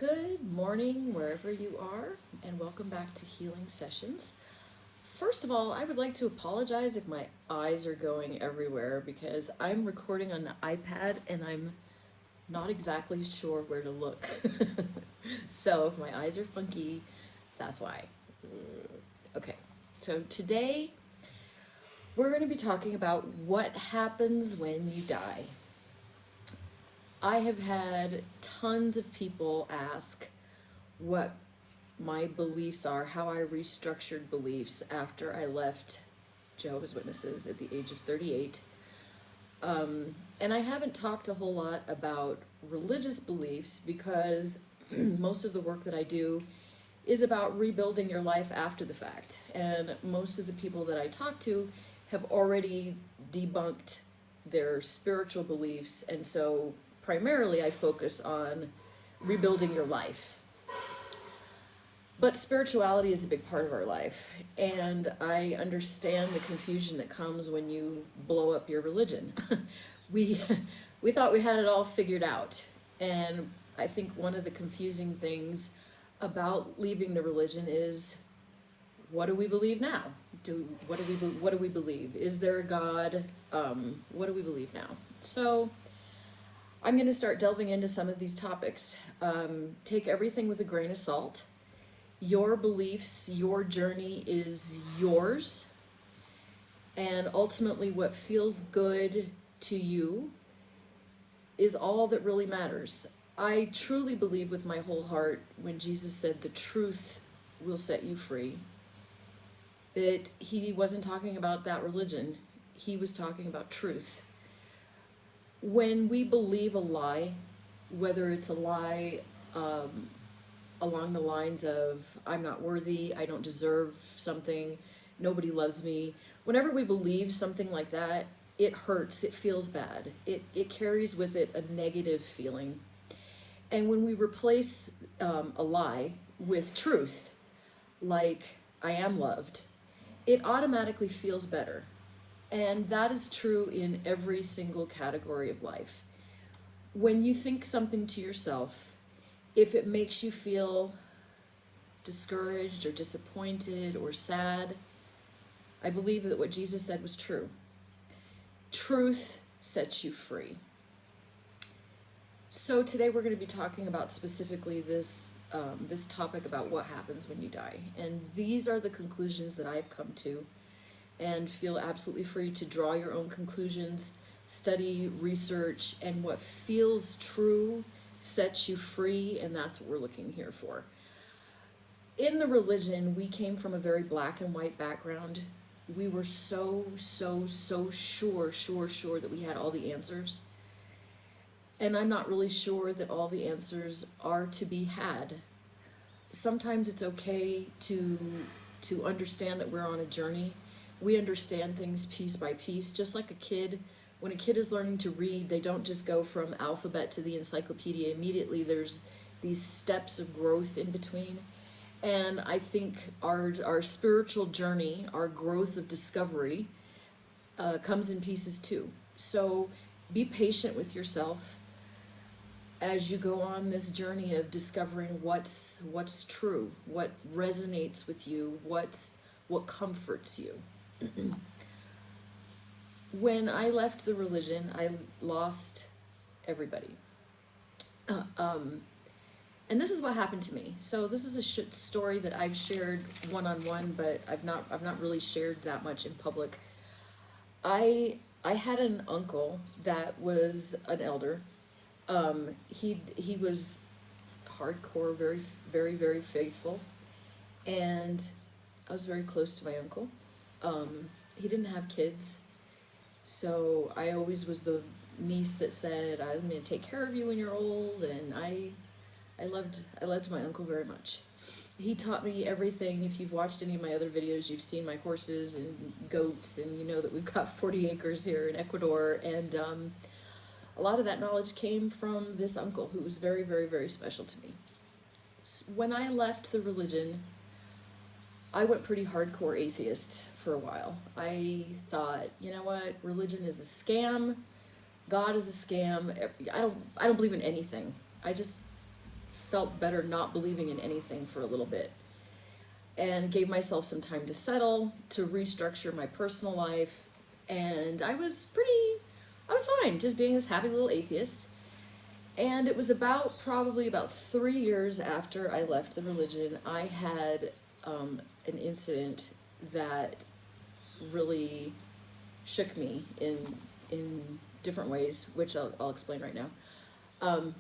Good morning, wherever you are, and welcome back to Healing Sessions. First of all, I would like to apologize if my eyes are going everywhere because I'm recording on the iPad and I'm not exactly sure where to look. So if my eyes are funky, that's why. Okay, so today we're going to be talking about what happens when you die. I have had tons of people ask what my beliefs are, how I restructured beliefs after I left Jehovah's Witnesses at the age of 38. And I haven't talked a whole lot about religious beliefs because most of the work that I do is about rebuilding your life after the fact. And most of the people that I talk to have already debunked their spiritual beliefs. And so primarily I focus on rebuilding your life. But spirituality is a big part of our life, and I understand the confusion that comes when you blow up your religion. we we thought we had it all figured out, and I think one of the confusing things about leaving the religion is, what do we believe now? What do we believe? Is there a God? What do we believe now? So I'm going to start delving into some of these topics. Take everything with a grain of salt. Your beliefs, your journey is yours, and ultimately what feels good to you is all that really matters. I truly believe with my whole heart when Jesus said the truth will set you free, that he wasn't talking about that religion, he was talking about truth. When we believe a lie, whether it's a lie along the lines of, I'm not worthy, I don't deserve something, nobody loves me. Whenever we believe something like that, it hurts, it feels bad. It carries with it a negative feeling. And when we replace a lie with truth, like I am loved, it automatically feels better. And that is true in every single category of life. When you think something to yourself, if it makes you feel discouraged or disappointed or sad, I believe that what Jesus said was true. Truth sets you free. So today we're going to be talking about specifically this topic about what happens when you die. And these are the conclusions that I've come to, and feel absolutely free to draw your own conclusions, study, research, and what feels true sets you free, and that's what we're looking here for. In the religion, we came from a very black and white background. We were so sure that we had all the answers. And I'm not really sure that all the answers are to be had. Sometimes it's okay to understand that we're on a journey. We understand things piece by piece, just like a kid. When a kid is learning to read, they don't just go from alphabet to the encyclopedia immediately. There's these steps of growth in between. And I think our spiritual journey, our growth of discovery, comes in pieces too. So be patient with yourself as you go on this journey of discovering what's true, what resonates with you, what comforts you. When I left the religion, I lost everybody. And this is what happened to me. So this is a story that I've shared one-on-one, but I've not really shared that much in public. I had an uncle that was an elder. He was hardcore, very faithful, and I was very close to my uncle. He didn't have kids. So I always was the niece that said, I'm going to take care of you when you're old, and I loved my uncle very much. He taught me everything. If you've watched any of my other videos, you've seen my horses and goats, and you know that we've got 40 acres here in Ecuador, and a lot of that knowledge came from this uncle who was very special to me. When I left the religion, I went pretty hardcore atheist for a while. I thought, you know what, religion is a scam, God is a scam. I don't believe in anything. I just felt better not believing in anything for a little bit, and gave myself some time to settle, to restructure my personal life. And I was fine just being this happy little atheist. And it was probably about 3 years after I left the religion, I had an incident that really shook me in different ways, which I'll explain right now.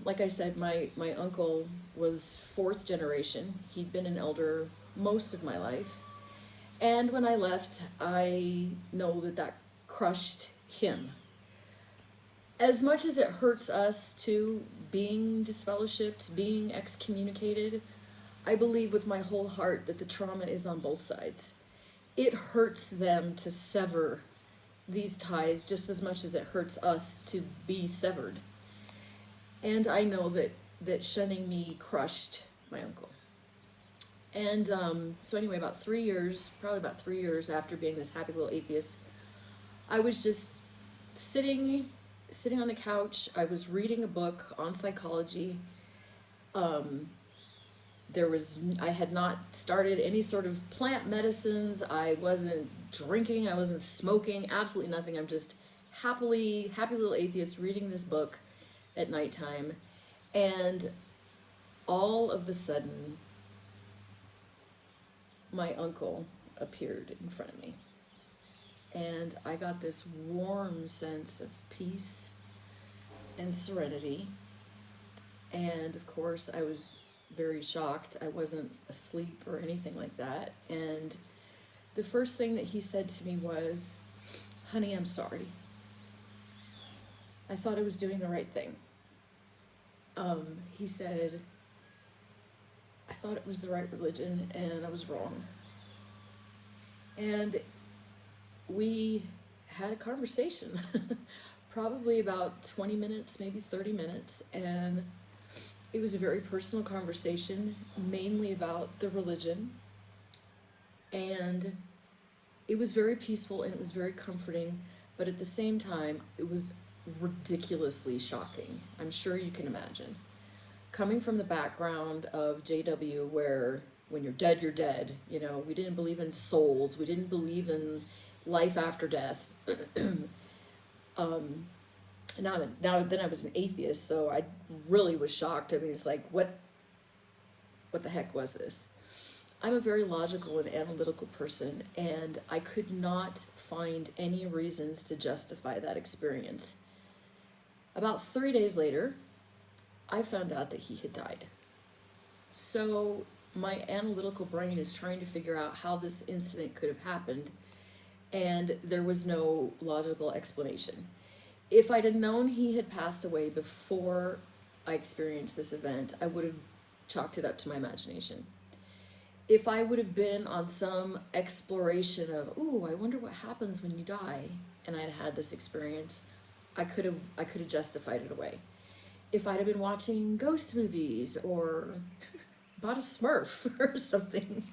Like I said, my uncle was fourth generation. He'd been an elder most of my life. And when I left, I know that crushed him. As much as it hurts us too, being disfellowshipped, being excommunicated, I believe with my whole heart that the trauma is on both sides. It hurts them to sever these ties just as much as it hurts us to be severed. And I know that shunning me crushed my uncle. And so anyway, probably about 3 years after being this happy little atheist, I was just sitting on the couch. I was reading a book on psychology. I had not started any sort of plant medicines. I wasn't drinking. I wasn't smoking. Absolutely nothing. I'm just happy little atheist reading this book at nighttime. And all of a sudden, my uncle appeared in front of me. And I got this warm sense of peace and serenity. And of course, I was very shocked. I wasn't asleep or anything like that. And the first thing that he said to me was, "Honey, I'm sorry. I thought I was doing the right thing." He said, "I thought it was the right religion and I was wrong." And we had a conversation, probably about 20 minutes, maybe 30 minutes, and it was a very personal conversation, mainly about the religion. And it was very peaceful and it was very comforting, but at the same time, it was ridiculously shocking. I'm sure you can imagine. Coming from the background of JW, where when you're dead, you're dead. You know, we didn't believe in souls. We didn't believe in life after death. Then I was an atheist, so I really was shocked. I mean, it's like, what the heck was this? I'm a very logical and analytical person, and I could not find any reasons to justify that experience. About 3 days later, I found out that he had died. So my analytical brain is trying to figure out how this incident could have happened, and there was no logical explanation. If I'd have known he had passed away before I experienced this event, I would have chalked it up to my imagination. If I would have been on some exploration of, ooh, I wonder what happens when you die, and I'd had this experience, I could have justified it away. If I'd have been watching ghost movies or bought a Smurf or something,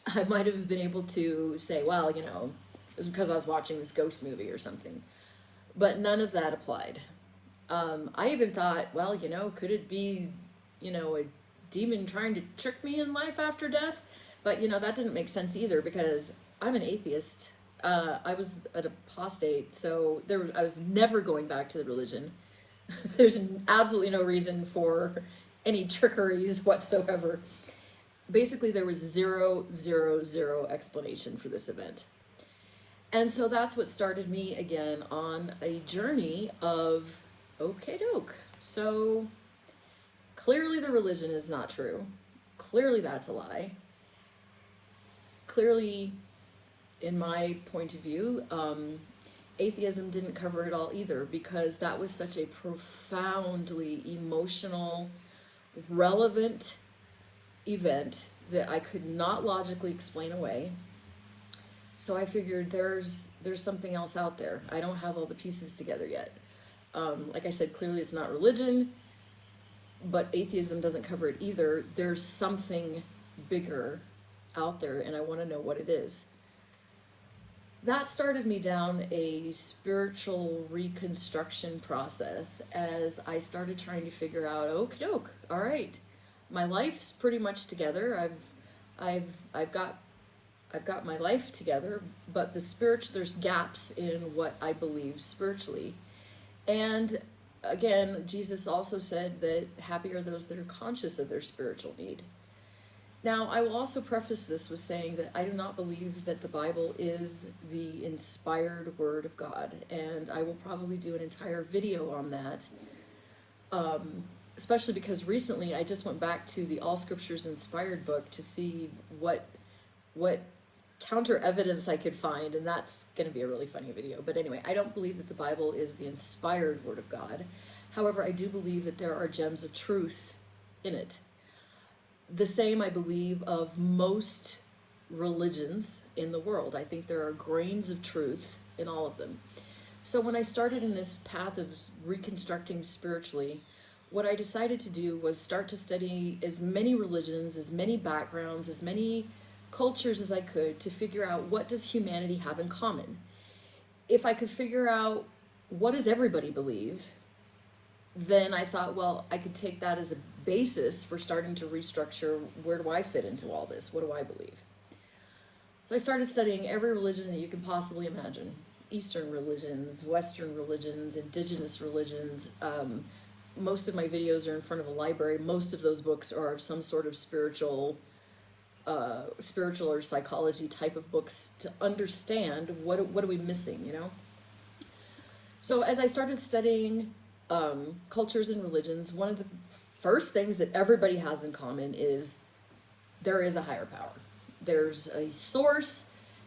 I might have been able to say, well, you know, it was because I was watching this ghost movie or something. But none of that applied. I even thought, well, you know, could it be, you know, a demon trying to trick me in life after death? But, you know, that didn't make sense either, because I'm an atheist. I was an apostate, so I was never going back to the religion. There's absolutely no reason for any trickeries whatsoever. Basically, there was zero explanation for this event. And so that's what started me again on a journey of, okay doke. So clearly the religion is not true. Clearly that's a lie. Clearly, in my point of view, atheism didn't cover it all either, because that was such a profoundly emotional, relevant event that I could not logically explain away. So I figured there's something else out there. I don't have all the pieces together yet. Like I said, clearly it's not religion, but atheism doesn't cover it either. There's something bigger out there, and I want to know what it is. That started me down a spiritual reconstruction process as I started trying to figure out, okie doke, all right, my life's pretty much together. I've got my life together, but there's gaps in what I believe spiritually. And again, Jesus also said that happy are those that are conscious of their spiritual need. Now, I will also preface this with saying that I do not believe that the Bible is the inspired word of God, and I will probably do an entire video on that, especially because recently I just went back to the All Scriptures Inspired book to see what counter evidence I could find, and that's going to be a really funny video. But anyway, I don't believe that the Bible is the inspired word of God. However, I do believe that there are gems of truth in it. The same, I believe, of most religions in the world. I think there are grains of truth in all of them. So when I started in this path of reconstructing spiritually, what I decided to do was start to study as many religions, as many backgrounds, as many cultures as I could to figure out what does humanity have in common. If I could figure out what does everybody believe, then I thought, well, I could take that as a basis for starting to restructure where do I fit into all this? What do I believe? So I started studying every religion that you can possibly imagine. Eastern religions, Western religions, indigenous religions. Most of my videos are in front of a library. Most of those books are of some sort of spiritual or psychology type of books to understand what are we missing, you know? So as I started studying cultures and religions, one of the first things that everybody has in common is there is a higher power. There's a source,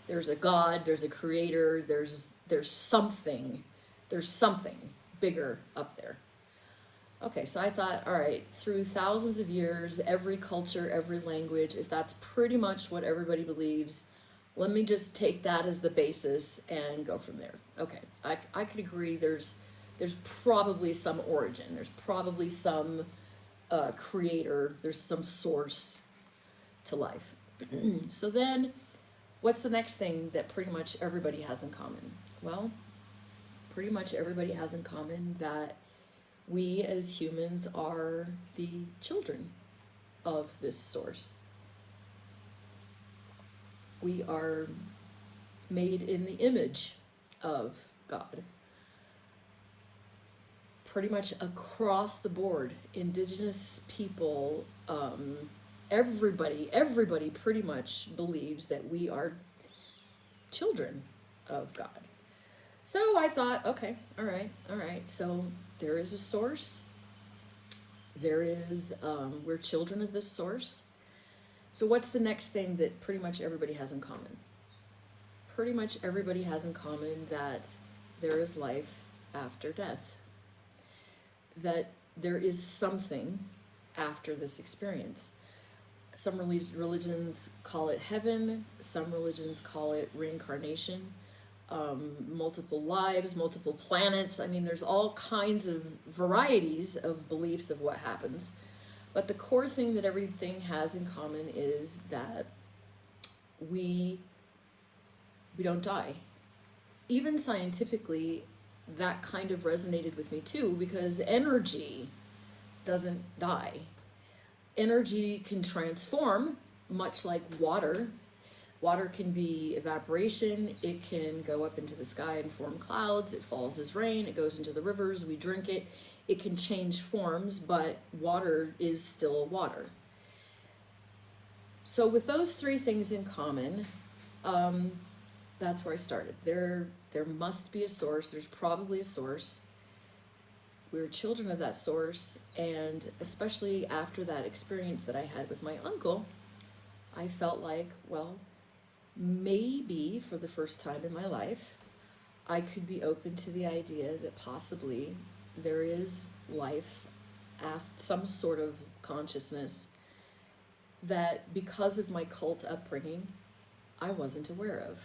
there's a God, there's a creator, there's something bigger up there. Okay, so I thought, all right, through thousands of years, every culture, every language, if that's pretty much what everybody believes, let me just take that as the basis and go from there. Okay, I could agree there's probably some origin, there's probably some creator, there's some source to life. So then, what's the next thing that pretty much everybody has in common? Well, pretty much everybody has in common that we as humans are the children of this source. We are made in the image of God. Pretty much across the board, indigenous people, everybody pretty much believes that we are children of God. So I thought, okay, all right. So there is a source. We're children of this source. So what's the next thing that pretty much everybody has in common? Pretty much everybody has in common that there is life after death. That there is something after this experience. Some religions call it heaven. Some religions call it reincarnation. Multiple lives, multiple planets. I mean, there's all kinds of varieties of beliefs of what happens. But the core thing that everything has in common is that we don't die. Even scientifically, that kind of resonated with me too, because energy doesn't die. Energy can transform, much like water. Water can be evaporation, it can go up into the sky and form clouds, it falls as rain, it goes into the rivers, we drink it. It can change forms, but water is still water. So with those three things in common, that's where I started. There must be a source, there's probably a source. We're children of that source, and especially after that experience that I had with my uncle, I felt like, well, maybe for the first time in my life, I could be open to the idea that possibly there is life, some sort of consciousness that because of my cult upbringing, I wasn't aware of.